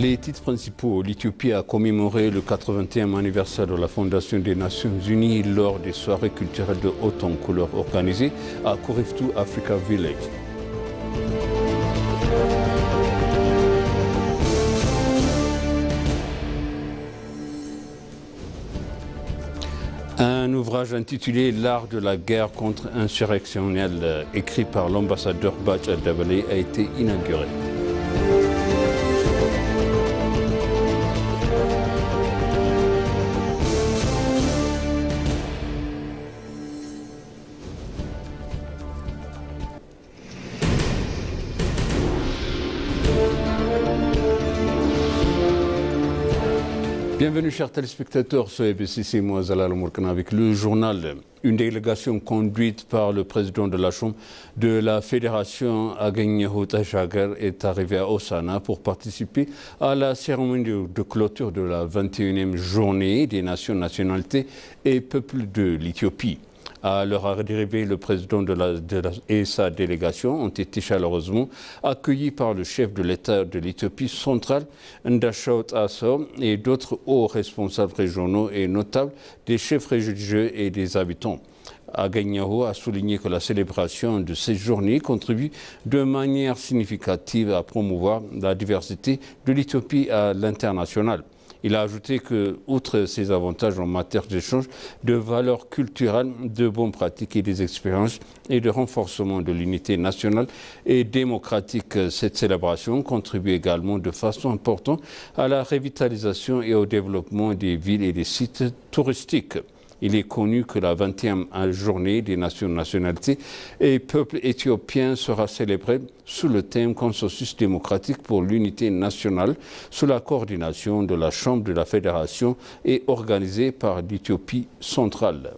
Les titres principaux. L'Éthiopie a commémoré le 80e anniversaire de la Fondation des Nations Unies lors des soirées culturelles de haute en couleur organisées à Kuriftu Africa Village. Un ouvrage intitulé L'art de la guerre contre-insurrectionnelle, écrit par l'ambassadeur Bacha Dabale, a été inauguré. Bienvenue chers téléspectateurs sur EBCC, moi Zalal Mourkana avec le journal. Une délégation conduite par le président de la Chambre de la Fédération Agagneho Tachagar est arrivée à Osana pour participer à la cérémonie de clôture de la 21e journée des nations, nationalités et peuples de l'Éthiopie. À leur arrivée, le président et sa délégation ont été chaleureusement accueillis par le chef de l'État de l'Éthiopie centrale, Ndashaut Asso, et d'autres hauts responsables régionaux et notables, des chefs religieux et des habitants. Agagneho a souligné que la célébration de ces journées contribue de manière significative à promouvoir la diversité de l'Éthiopie à l'international. Il a ajouté que, outre ces avantages en matière d'échange de valeurs culturelles, de bonnes pratiques et des expériences et de renforcement de l'unité nationale et démocratique, cette célébration contribue également de façon importante à la revitalisation et au développement des villes et des sites touristiques. Il est connu que la 20e journée des nations, nationalités et peuples éthiopiens sera célébrée sous le thème Consensus démocratique pour l'unité nationale, sous la coordination de la Chambre de la Fédération et organisée par l'Éthiopie centrale.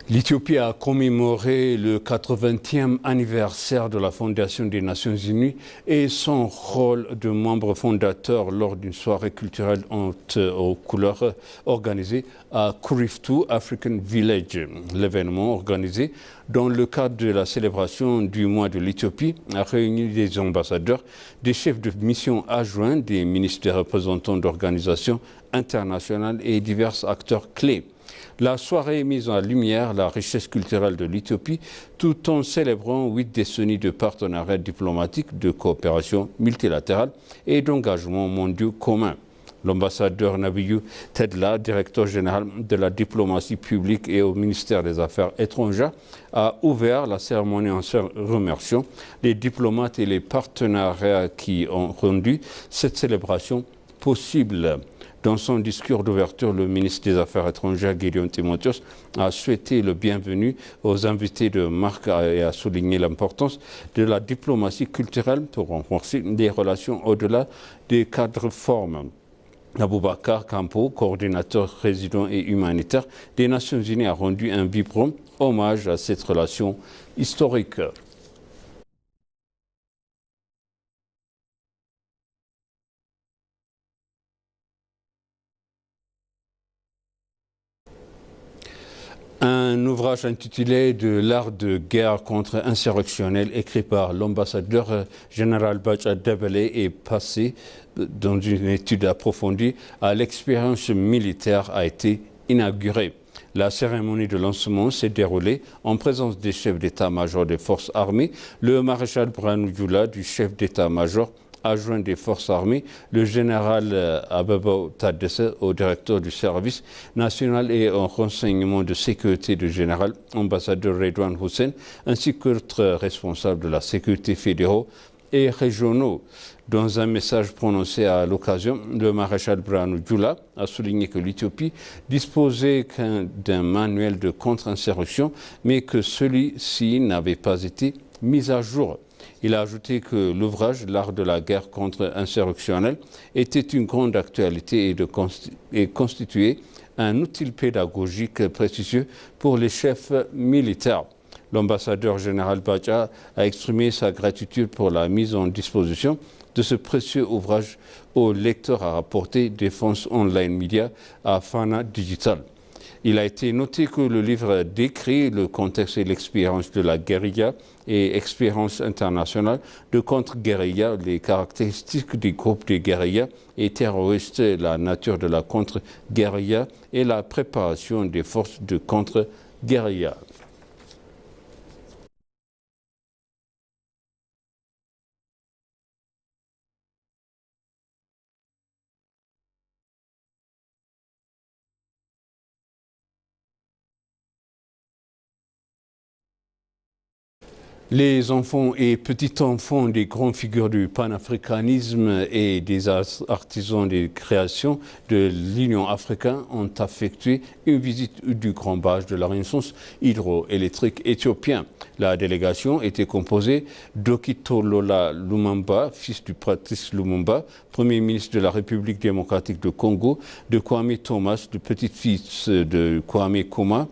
L'Éthiopie a commémoré le 80e anniversaire de la Fondation des Nations Unies et son rôle de membre fondateur lors d'une soirée culturelle aux couleurs organisée à Kuriftu African Village. L'événement organisé dans le cadre de la célébration du mois de l'Éthiopie a réuni des ambassadeurs, des chefs de mission adjoints, des ministres, des représentants d'organisations internationales et divers acteurs clés. La soirée a mis en lumière la richesse culturelle de l'Éthiopie tout en célébrant 8 décennies de partenariat diplomatique, de coopération multilatérale et d'engagement mondiaux communs. L'ambassadeur Nabiyou Tedla, directeur général de la diplomatie publique et au ministère des Affaires étrangères, a ouvert la cérémonie en se remerciant les diplomates et les partenariats qui ont rendu cette célébration possible. Dans son discours d'ouverture, le ministre des Affaires étrangères, Gideon Timotheos, a souhaité le bienvenu aux invités de marque et a souligné l'importance de la diplomatie culturelle pour renforcer des relations au-delà des cadres formes. Aboubakar Kampo, coordinateur résident et humanitaire des Nations Unies, a rendu un vibrant hommage à cette relation historique. Un ouvrage intitulé de l'art de guerre contre-insurrectionnelle, écrit par l'ambassadeur général Bacha Dabale, est passé dans une étude approfondie à l'expérience militaire, a été inauguré. La cérémonie de lancement s'est déroulée en présence des chefs d'état-major des forces armées, le maréchal Branou Djoula, du chef d'état-major adjoint des forces armées, le général Ababa Tadesse, au directeur du service national et en renseignement de sécurité du général ambassadeur Redouane Hussein, ainsi que d'autres responsables de la sécurité fédéraux et régionaux. Dans un message prononcé à l'occasion, le maréchal Branou Djoula a souligné que l'Éthiopie disposait d'un manuel de contre-insurrection, mais que celui-ci n'avait pas été mis à jour. Il a ajouté que l'ouvrage « L'art de la guerre contre-insurrectionnelle » était une grande actualité et constituait un outil pédagogique précieux pour les chefs militaires. L'ambassadeur général Bacha a exprimé sa gratitude pour la mise en disposition de ce précieux ouvrage au lecteur, a rapporté Défense Online Media à Fana Digital. Il a été noté que le livre décrit le contexte et l'expérience de la guérilla et expérience internationale de contre-guérilla, les caractéristiques des groupes de guérilla et terroristes, la nature de la contre-guérilla et la préparation des forces de contre-guérilla. Les enfants et petits-enfants des grandes figures du panafricanisme et des artisans de création de l'Union africaine ont effectué une visite du grand barrage de la Renaissance hydroélectrique éthiopien. La délégation était composée d'Okitolola Lumumba, fils du Patrice Lumumba, Premier ministre de la République démocratique du Congo, de Kwame Thomas, le petit-fils de Kwame Nkrumah,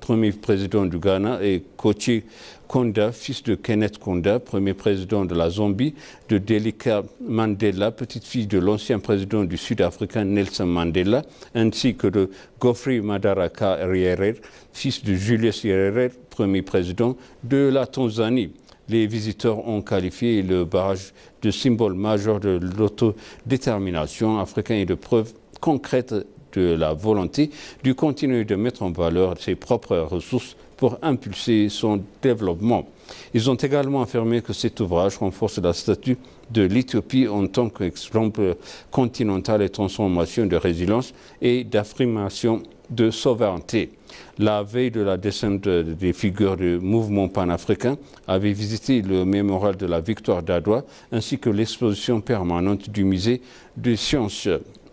premier président du Ghana, et Kochi Konda, fils de Kenneth Konda, premier président de la Zambie, de Delika Mandela, petite-fille de l'ancien président du Sud-Africain Nelson Mandela, ainsi que de Geoffrey Madaraka Nyerere, fils de Julius Nyerere, premier président de la Tanzanie. Les visiteurs ont qualifié le barrage de symbole majeur de l'autodétermination africaine et de preuve concrète de la volonté du continent de mettre en valeur ses propres ressources pour impulser son développement. Ils ont également affirmé que cet ouvrage renforce le statut de l'Éthiopie en tant qu'exemple continental de transformation de résilience et d'affirmation de souveraineté. La veille de la descente des figures du mouvement panafricain, avait visité le mémorial de la victoire d'Adwa ainsi que l'exposition permanente du musée des sciences.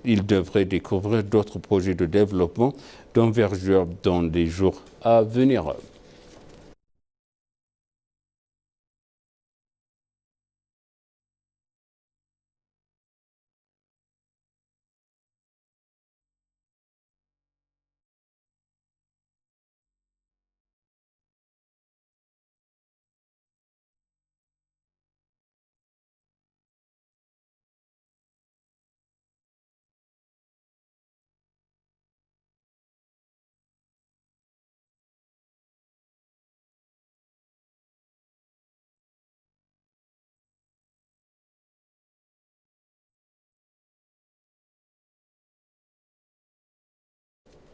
Il devrait découvrir d'autres projets de développement d'envergure dans les jours à venir.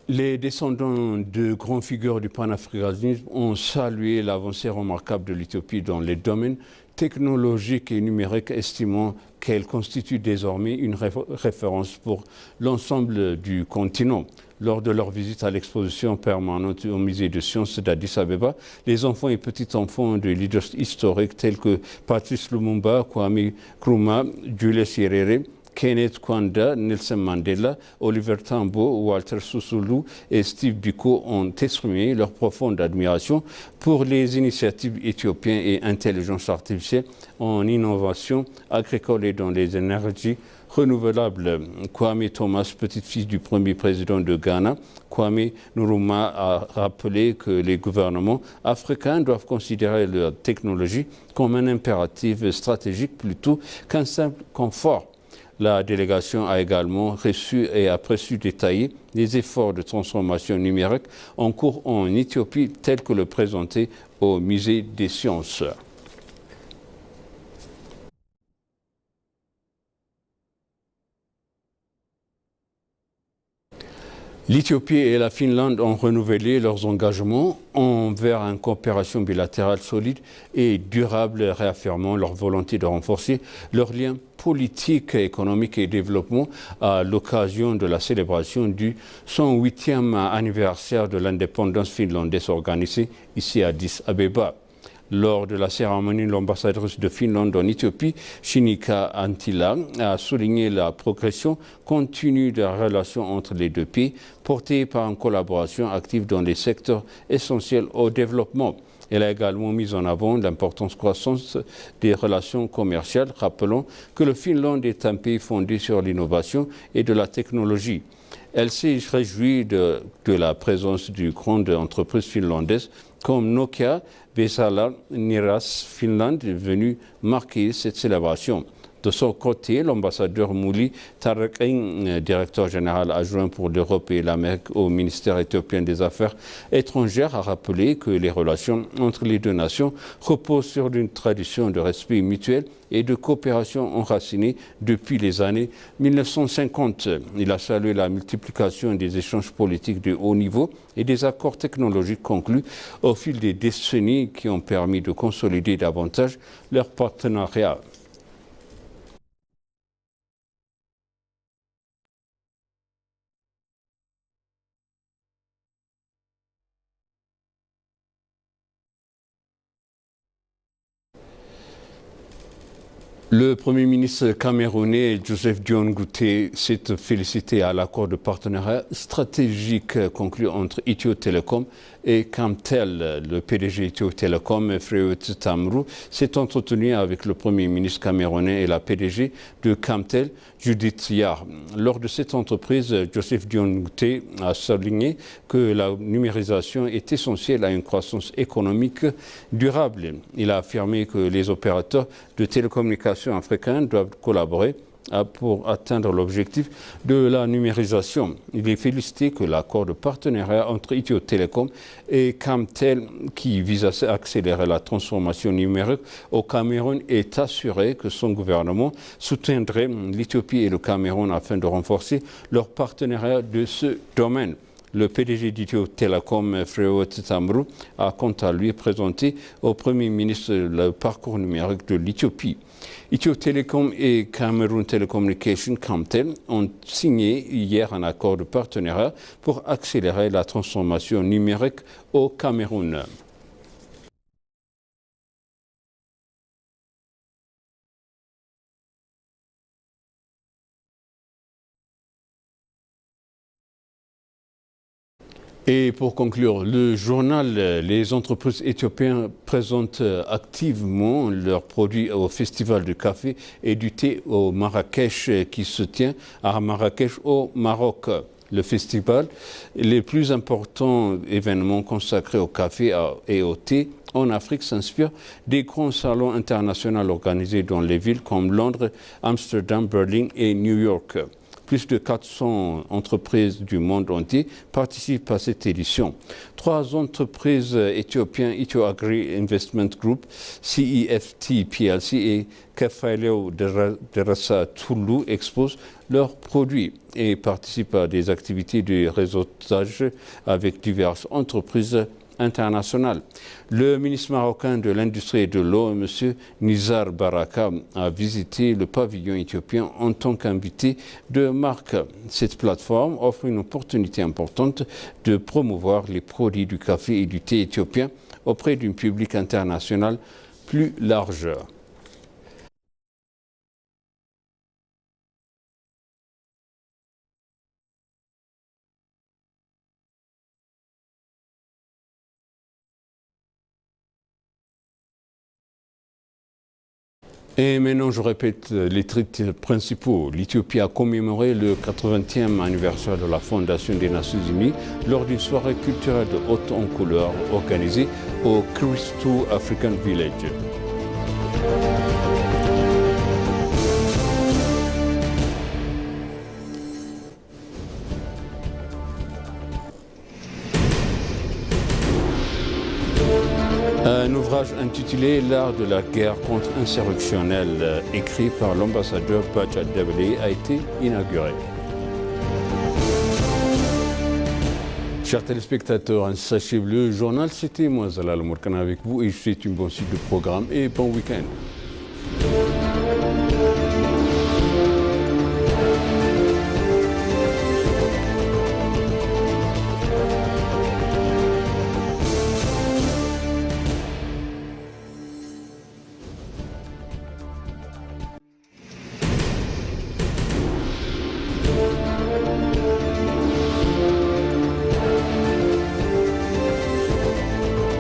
Les descendants de grandes figures du panafricanisme ont salué l'avancée remarquable de l'Éthiopie dans les domaines technologiques et numériques, estimant qu'elle constitue désormais une référence pour l'ensemble du continent. Lors de leur visite à l'exposition permanente au musée de sciences d'Addis Abeba, les enfants et petits-enfants de leaders historiques tels que Patrice Lumumba, Kwame Nkrumah, Julius Nyerere, Kenneth Kaunda, Nelson Mandela, Oliver Tambo, Walter Sisulu et Steve Biko ont exprimé leur profonde admiration pour les initiatives éthiopiennes et intelligence artificielle en innovation agricole et dans les énergies renouvelables. Kwame Thomas, petit-fils du premier président de Ghana, Kwame Nkrumah a rappelé que les gouvernements africains doivent considérer leur technologie comme un impératif stratégique plutôt qu'un simple confort. La délégation a également reçu et apprécié détailler les efforts de transformation numérique en cours en Éthiopie, tels que le présenté au musée des sciences. L'Éthiopie et la Finlande ont renouvelé leurs engagements envers une coopération bilatérale solide et durable, réaffirmant leur volonté de renforcer leurs liens politiques, économiques et développement à l'occasion de la célébration du 108e anniversaire de l'indépendance finlandaise organisée ici à Addis Abeba. Lors de la cérémonie, l'ambassadrice de Finlande en Éthiopie, Shinika Antila, a souligné la progression continue de la relation entre les deux pays, portée par une collaboration active dans les secteurs essentiels au développement. Elle a également mis en avant l'importance croissante des relations commerciales, rappelant que le Finlande est un pays fondé sur l'innovation et de la technologie. Elle s'est réjouie de la présence d'une grande entreprise finlandaise comme Nokia, Vesala, Niras Finland, venu marquer cette célébration. De son côté, l'ambassadeur Mouli Tarrekin, directeur général adjoint pour l'Europe et l'Amérique au ministère éthiopien des Affaires étrangères, a rappelé que les relations entre les deux nations reposent sur une tradition de respect mutuel et de coopération enracinée depuis les années 1950. Il a salué la multiplication des échanges politiques de haut niveau et des accords technologiques conclus au fil des décennies qui ont permis de consolider davantage leur partenariat. Le Premier ministre camerounais Joseph Dione Ngouté s'est félicité à l'accord de partenariat stratégique conclu entre Ethio Telecom et Camtel. Le PDG Ethio Telecom, Fréoët Tamrou, s'est entretenu avec le Premier ministre camerounais et la PDG de Camtel, Judith Yar. Lors de cette entreprise, Joseph Dione Ngouté a souligné que la numérisation est essentielle à une croissance économique durable. Il a affirmé que les opérateurs de télécommunications africains doivent collaborer pour atteindre l'objectif de la numérisation. Il est félicité que l'accord de partenariat entre Ethio Telecom et Camtel, qui vise à accélérer la transformation numérique au Cameroun, est assuré que son gouvernement soutiendrait l'Éthiopie et le Cameroun afin de renforcer leur partenariat de ce domaine. Le PDG d'Ethio Telecom, Fréoët Tamrou, a quant à lui présenté au Premier ministre le parcours numérique de l'Éthiopie. Ethio Telecom et Cameroun Telecommunication Camtel ont signé hier un accord de partenariat pour accélérer la transformation numérique au Cameroun. Et pour conclure, le journal, les entreprises éthiopiennes présentent activement leurs produits au Festival du café et du thé au Marrakech qui se tient à Marrakech au Maroc. Le festival, les plus importants événements consacrés au café et au thé en Afrique s'inspirent des grands salons internationaux organisés dans les villes comme Londres, Amsterdam, Berlin et New York. Plus de 400 entreprises du monde entier participent à cette édition. 3 entreprises éthiopiennes, Ethio Agri Investment Group, CEFT PLC et Kefaleo Derasa Toulou exposent leurs produits et participent à des activités de réseautage avec diverses entreprises internationales. Le ministre marocain de l'Industrie et de l'eau, M. Nizar Baraka, a visité le pavillon éthiopien en tant qu'invité de marque. Cette plateforme offre une opportunité importante de promouvoir les produits du café et du thé éthiopien auprès d'un public international plus large. Et maintenant, je répète les titres principaux. L'Éthiopie a commémoré le 80e anniversaire de la Fondation des Nations Unies lors d'une soirée culturelle de haute en couleur organisée au Kristu African Village. Un ouvrage intitulé « L'art de la guerre contre-insurrectionnelle » écrit par l'ambassadeur Bacha Debele a été inauguré. Chers téléspectateurs, ainsi s'achève le journal. C'était moi, Zalal Mourkana, avec vous et je vous souhaite une bonne suite de programme et bon week-end.